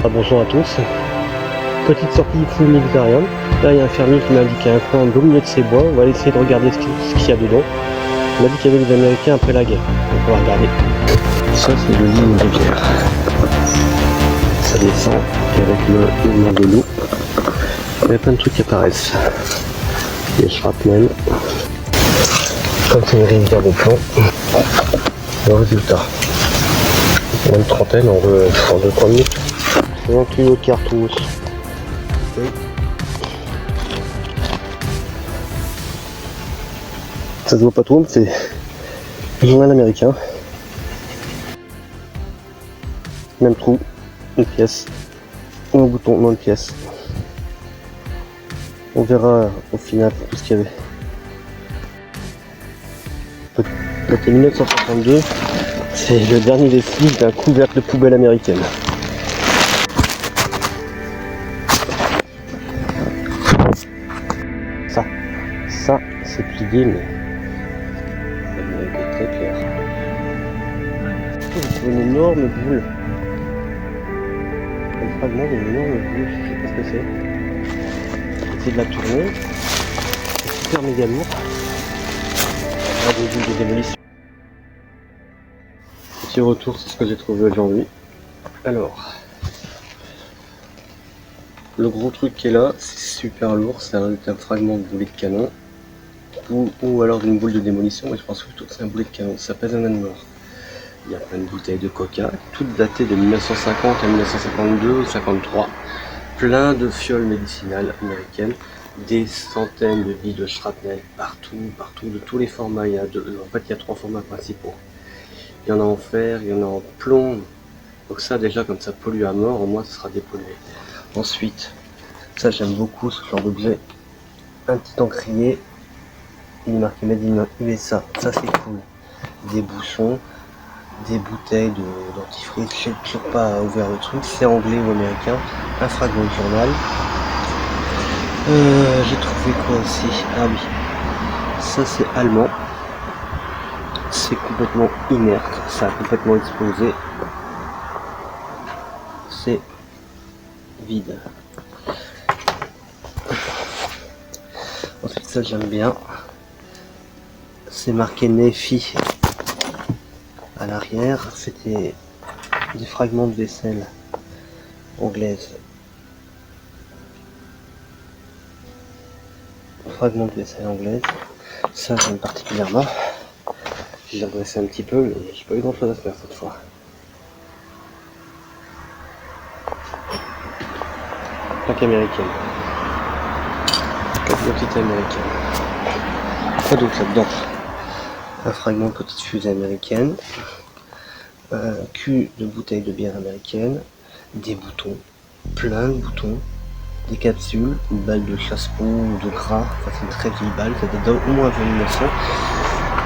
bonjour à tous. Petite sortie full Méditerranée. Là, il y a un fermier qui m'a indiqué un coin au milieu de ses bois. On va essayer de regarder ce qu'il y a dedans. Il m'a dit qu'il y avait des Américains après la guerre. Donc on va regarder. Ça, c'est le lit de rivière. Ça descend avec le mouvement de l'eau. Il y a plein de trucs qui apparaissent. Les shrapnel. Comme c'est une rivière de plomb. Le résultat. On a une trentaine en 2-3 minutes. C'est un kilo de cartouche. Ça se voit pas trop, mais c'est le journal américain. Même trou, une pièce, un bouton, non une pièce. On verra au final tout ce qu'il y avait. C'était 1962, c'est le dernier vestige d'un couvercle de poubelle américaine. Ça c'est plié, mais c'est très clair. J'ai trouvé une énorme boule. Un fragment d'une énorme boule, je sais pas ce que c'est. C'est de la tournée. C'est super méga lourd. Là, des boules de démolition. Petit retour sur ce que j'ai trouvé aujourd'hui. Alors, le gros truc qui est là, c'est super lourd, c'est un fragment de boulet de canon. Ou alors d'une boule de démolition, mais je pense plutôt que c'est un boulet de canon, ça pèse un âne mort. Il y a plein de bouteilles de coca, toutes datées de 1950 à 1952 ou 53. Plein de fioles médicinales américaines, des centaines de billes de shrapnel partout, de tous les formats. En fait, il y a 3 formats principaux. Il y en a en fer, il y en a en plomb. Donc ça, déjà, comme ça pollue à mort, au moins ça sera dépollué. Ensuite, ça j'aime beaucoup ce genre d'objet. Un petit encrier. Il est marqué Made in USA, ça c'est cool. Des bouchons, des bouteilles de dentifrice, je sais toujours pas ouvert le truc, c'est anglais ou américain. Un fragment de journal. J'ai trouvé quoi aussi? Ah oui, ça c'est allemand. C'est complètement inerte, ça a complètement explosé. C'est vide. Ensuite ça j'aime bien. C'est marqué Nefi à l'arrière, c'était des fragments de vaisselle anglaise. Fragments de vaisselle anglaise, ça j'aime particulièrement. J'ai redressé un petit peu, mais j'ai pas eu grand chose à faire cette fois. Plaque américaine. Plaque d'identité américaine. Quoi d'autre là-dedans? Un fragment de petite fusée américaine, un cul de bouteille de bière américaine, des boutons, plein de boutons, des capsules, une balle de chasse-peau ou de gras, enfin c'est une très vieille balle, ça date au moins 1900,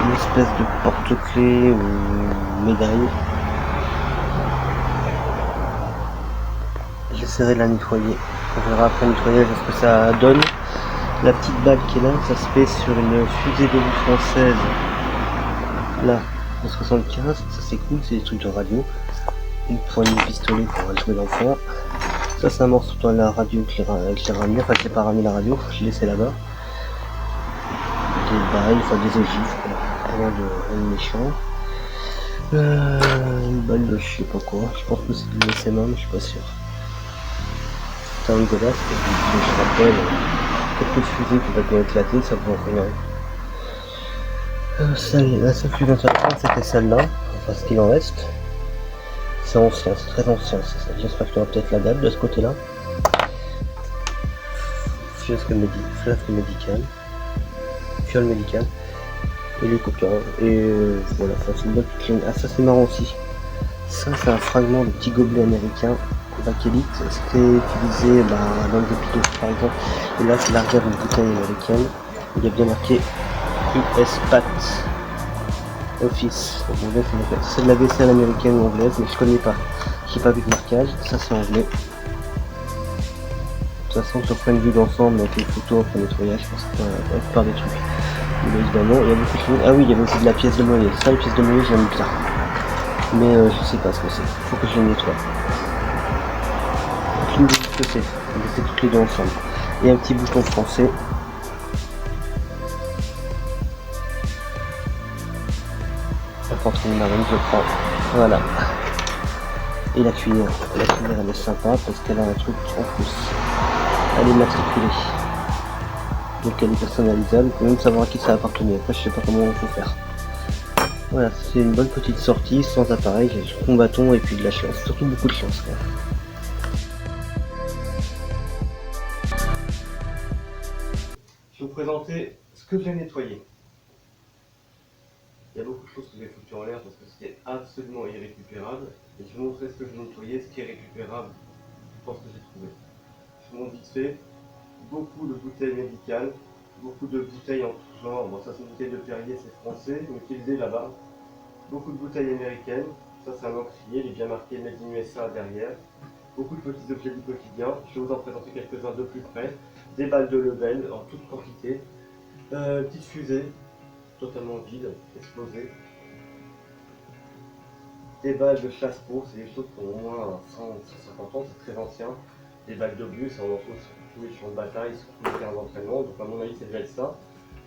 une espèce de porte-clés ou médaille. J'essaierai de la nettoyer, on verra après le nettoyage ce que ça donne. La petite balle qui est là, ça se fait sur une fusée d'obus française. Là, en 75, ça c'est cool, c'est des trucs de radio. Une poignée de pistolet pour un jouet d'enfant. Ça c'est un morceau de la radio que j'ai ramené, enfin je l'ai pas ramené la radio, je l'ai laissé là-bas. Des balles, enfin des ogives, rien de méchant. Une balle de je sais pas quoi, je pense que c'est du SMA mais je suis pas sûr. C'est un dégueulasse, je rappelle. Quelques fusées complètement éclatées, ça vaut rien. La seule fusée intéressante c'était celle-là, enfin ce qu'il en reste. C'est ancien, c'est très ancien, j'espère que tu auras peut-être la date de ce côté-là. Flasque médicale, fiole médicale, et le coca, et voilà, ça c'est une bonne clean. Ah ça c'est marrant aussi. Ça c'est un fragment de petit gobelet américain. Bakélite, c'était utilisé dans le dépito par exemple, et là c'est l'arrière d'une bouteille américaine, il y a bien marqué US Pat Office, c'est de la vaisselle américaine ou anglaise, mais je connais pas, j'ai pas vu de marquage, ça c'est anglais. De toute façon sur plein de vues d'ensemble avec les photos après nettoyage, je pense que la plupart des trucs. Mais évidemment, il y a beaucoup de choses. Ah oui, il y avait aussi de la pièce de monnaie, ça les pièces de monnaie j'aime bien, mais je sais pas ce que c'est, faut que je les nettoie. aucune idée de ce que c'est. On va laisser toutes les deux ensemble. Et un petit bouton français. La poitrine marine, je prends. Voilà. Et la cuillère elle est sympa parce qu'elle a un truc en plus. Elle est matriculée. Donc elle est personnalisable, on peut même savoir à qui ça appartenait. Après je sais pas comment il faut faire. Voilà, c'est une bonne petite sortie sans appareil, j'ai juste mon bâton et puis de la chance, surtout beaucoup de chance. Quoi. Je vais vous présenter ce que j'ai nettoyé. Il y a beaucoup de choses que j'ai foutues en l'air parce que c'était absolument irrécupérable. Et je vais vous montrer ce que j'ai nettoyé, ce qui est récupérable pour ce que j'ai trouvé. Je vous montre vite fait. Beaucoup de bouteilles médicales, beaucoup de bouteilles en tout genre. Bon, ça c'est une bouteille de Perrier, c'est français, mais utilisé là-bas. Beaucoup de bouteilles américaines. Ça c'est un encrier, il est bien marqué Made in USA derrière. Beaucoup de petits objets du quotidien. Je vais vous en présenter quelques-uns de plus près. Des balles de Lebel en toute quantité. Petite fusée, totalement vide, explosée. Des balles de chasse-peau, c'est des choses qui ont au moins 150 ans, c'est très ancien. Des balles d'obus, on en trouve sur tous les champs de bataille, sur tous les terrains d'entraînement, donc à mon avis ça devait être ça.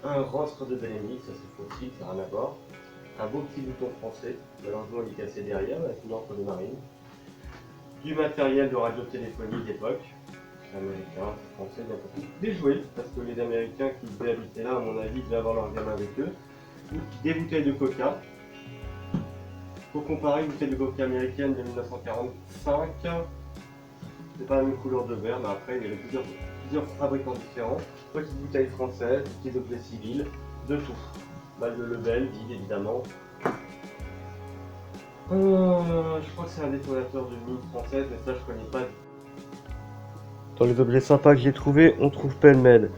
Un rostre de Bellemix, ça c'est fossile, ça n'a rien à voir. Un beau petit bouton français, malheureusement il est cassé derrière, avec une encre de marine. Du matériel de radiotéléphonie d'époque, c'est américain, c'est français, bien compris. Des jouets, parce que les Américains qui devaient habiter là, à mon avis, devaient avoir leurs gamins avec eux. Des bouteilles de coca. Pour comparer, une bouteille de coca américaine de 1945, c'est pas la même couleur de verre, mais après il y avait plusieurs fabricants différents. Petites bouteilles françaises, petits objets civils, de tout. Balle de Lebel, vide évidemment. Je crois que c'est un détonateur de mine française, mais ça je connais pas. Dans les objets sympas que j'ai trouvé, on trouve pêle-mêle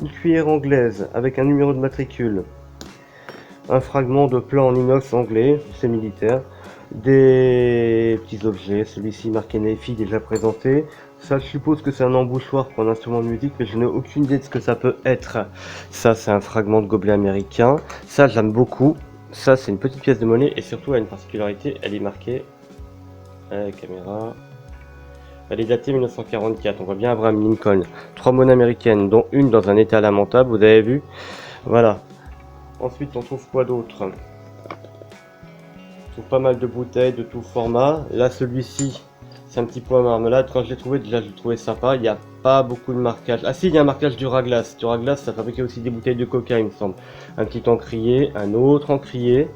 une cuillère anglaise avec un numéro de matricule, un fragment de plan en inox anglais, c'est militaire, des petits objets, celui-ci marqué Nefi déjà présenté. Ça, je suppose que c'est un embouchoir pour un instrument de musique, mais je n'ai aucune idée de ce que ça peut être. Ça, c'est un fragment de gobelet américain. Ça, j'aime beaucoup. Ça, c'est une petite pièce de monnaie et surtout, elle a une particularité, elle est marquée caméra. Elle est datée 1944. On voit bien Abraham Lincoln. 3 monnaies américaines, dont une dans un état lamentable. Vous avez vu? Voilà. Ensuite, on trouve quoi d'autre? On trouve pas mal de bouteilles de tout format. Là, celui-ci, c'est un petit pot à marmelade. Quand je l'ai trouvé, déjà, je l'ai trouvé sympa. Il n'y a pas beaucoup de marquage. Ah si, il y a un marquage Duraglass. Duraglass, ça fabriquait aussi des bouteilles de coca, il me semble. Un petit encrier, un autre encrier.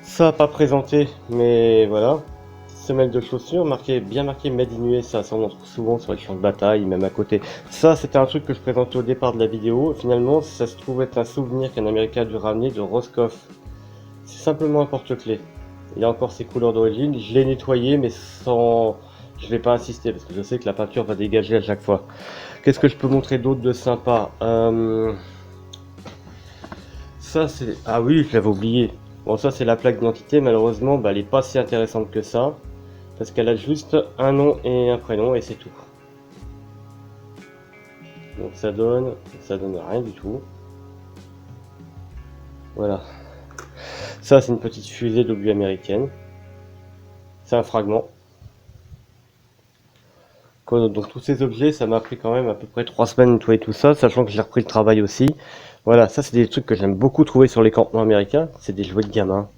Ça, pas présenté, mais voilà. Semelle de chaussures, bien marqué Made in USA. Ça, on en trouve souvent sur les champs de bataille, même à côté. Ça, c'était un truc que je présentais au départ de la vidéo. Finalement, ça se trouve être un souvenir qu'un Américain a dû ramener de Roscoff. C'est simplement un porte-clés. Il a encore ses couleurs d'origine. Je l'ai nettoyé, mais sans... Je vais pas insister, parce que je sais que la peinture va dégager à chaque fois. Qu'est-ce que je peux montrer d'autre de sympa? Ça, c'est... Ah oui, je l'avais oublié. Bon, ça, c'est la plaque d'identité. Malheureusement, elle est pas si intéressante que ça. Parce qu'elle a juste un nom et un prénom, et c'est tout. Donc ça donne rien du tout. Voilà. Ça, c'est une petite fusée d'obus américaine. C'est un fragment. Donc tous ces objets, ça m'a pris quand même à peu près 3 semaines de nettoyer tout ça, sachant que j'ai repris le travail aussi. Voilà, ça c'est des trucs que j'aime beaucoup trouver sur les campements américains. C'est des jouets de gamins.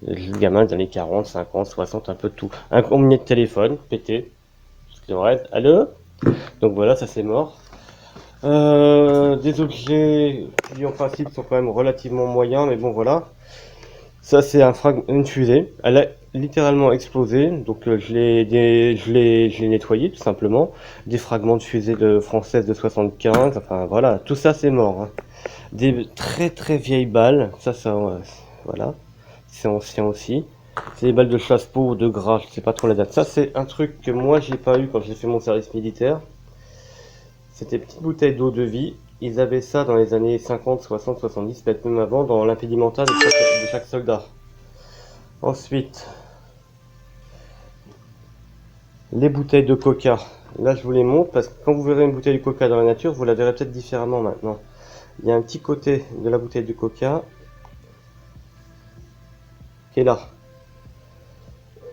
Des jouets de gamins des années 40, 50, 60, un peu de tout. Un combien de téléphone, pété. C'est vrai. Allô? Donc voilà, ça c'est mort. Des objets qui en principe sont quand même relativement moyens, mais bon voilà. Ça c'est une fusée, elle a littéralement explosé, donc je l'ai nettoyé tout simplement. Des fragments de fusée française de 75, enfin voilà, tout ça c'est mort. Hein. Des très très vieilles balles, ça voilà, c'est ancien aussi. C'est des balles de chasse-peau ou de gras, je sais pas trop la date. Ça c'est un truc que moi j'ai pas eu quand j'ai fait mon service militaire. C'était des petites bouteilles d'eau de vie. Ils avaient ça dans les années 50, 60, 70, peut-être même avant, dans l'impédimental de chaque soldat. Ensuite, les bouteilles de coca. Là, je vous les montre parce que quand vous verrez une bouteille de coca dans la nature, vous la verrez peut-être différemment maintenant. Il y a un petit côté de la bouteille de coca qui est là.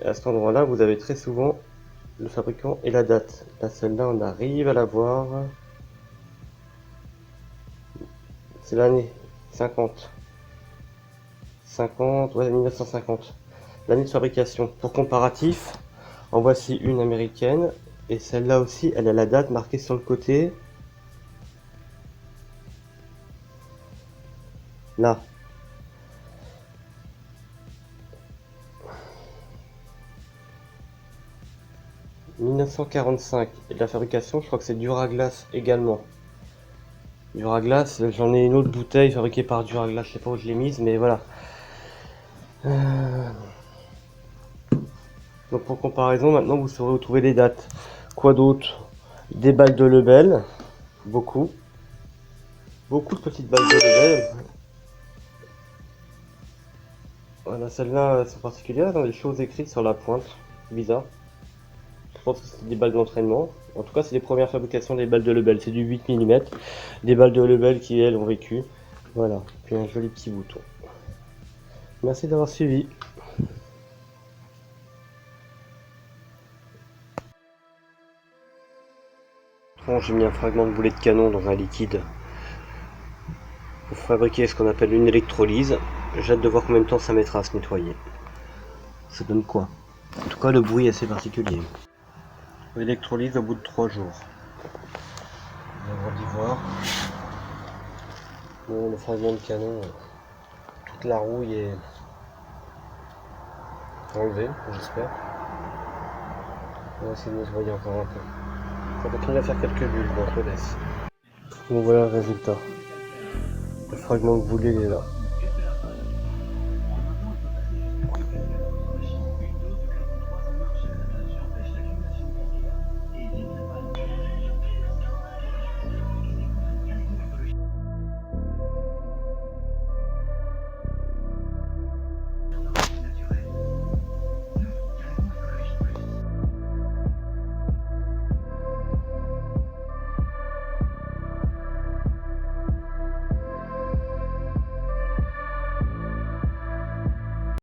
Et à cet endroit-là, vous avez très souvent le fabricant et la date. Là, celle-là, on arrive à la voir. C'est l'année 50. 50, ouais, 1950. L'année de fabrication. Pour comparatif, en voici une américaine. Et celle-là aussi, elle a la date marquée sur le côté. Là. « 1945. Et de la fabrication, je crois que c'est Duraglass également. Duraglass, j'en ai une autre bouteille fabriquée par Duraglass, je sais pas où je l'ai mise, mais voilà. Donc pour comparaison, maintenant vous saurez où trouver les dates. Quoi d'autre? Des balles de Lebel, beaucoup. Beaucoup de petites balles de Lebel. Voilà, celles-là sont particulières, dans des choses écrites sur la pointe. Bizarre. Je pense que c'est des balles d'entraînement. En tout cas, c'est les premières fabrications des balles de Lebel. C'est du 8 mm. Des balles de Lebel qui, elles, ont vécu. Voilà. Puis un joli petit bouton. Merci d'avoir suivi. Bon, j'ai mis un fragment de boulet de canon dans un liquide pour fabriquer ce qu'on appelle une électrolyse. J'ai hâte de voir combien de temps ça mettra à se nettoyer. Ça donne quoi? En tout cas, le bruit est assez particulier. Électrolyse au bout de 3 jours. On va y voir. Bon, le fragment de canon, toute la rouille est enlevée, j'espère. On va essayer de nettoyer encore un peu. Ça continue à faire quelques bulles, donc on laisse. Bon, voilà le résultat. Le fragment de boulet est là.